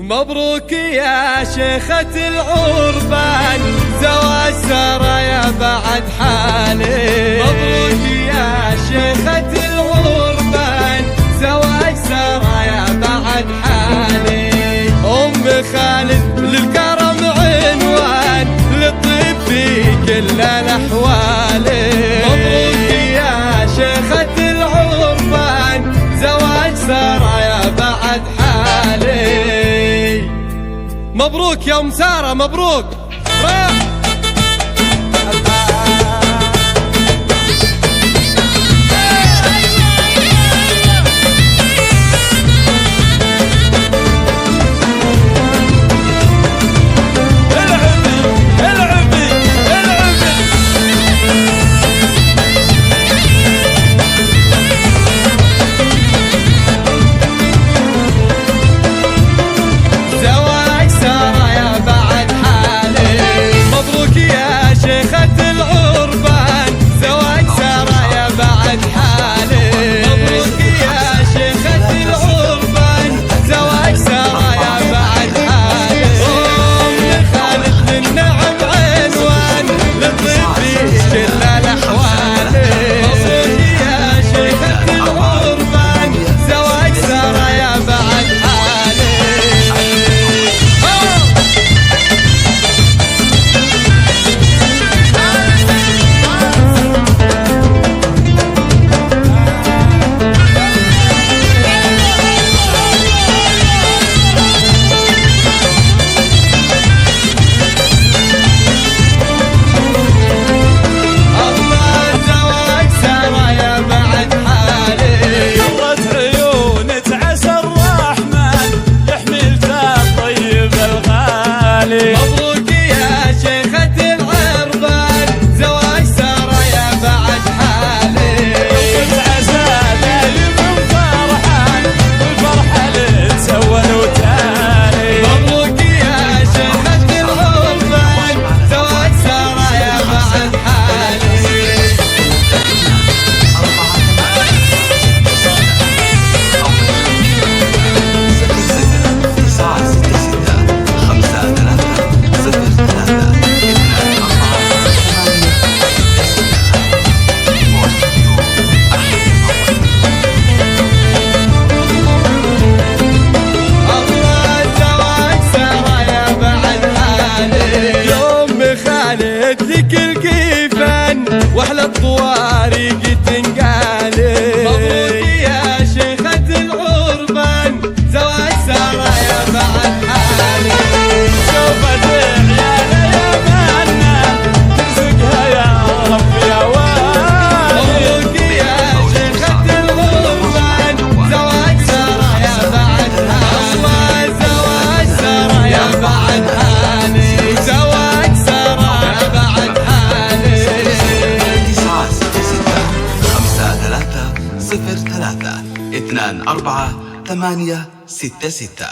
مبروك يا شيخة العربان، زواج سارة يا بعد حالي. مبروك يا شيخة العربان، زواج سارة يا بعد حالي. أم خالد للكرم عنوان، للطيب في كل الأحوال. مبروك يا شيخة العربان، زواج سارة يا بعد حالي. مبروك يا أم سارة، مبروك. مبروك يا شيخة العربان، زواج سارة يا بعد حالي. العزاء دايم فرحان، والفرحة لتسون وتالي. مبروك يا شيخة العربان، زواج سارة يا بعد حالي. لك الكيفان واحلى الطوارق تنقالي. مبروك يا شيخة العربان، زواج سارة يا بعد حالي. شوفت عيالها يا منان، ترزقها يا رب يا والي. مبروك يا شيخة العربان، زواج سارة يا بعد حالي. زواج سارة يا بعد حالي. زواج سارة يا بعد حالي. 960-3-2-4-8-6-6.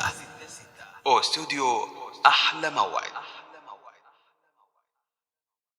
أو استوديو أحلى موعد.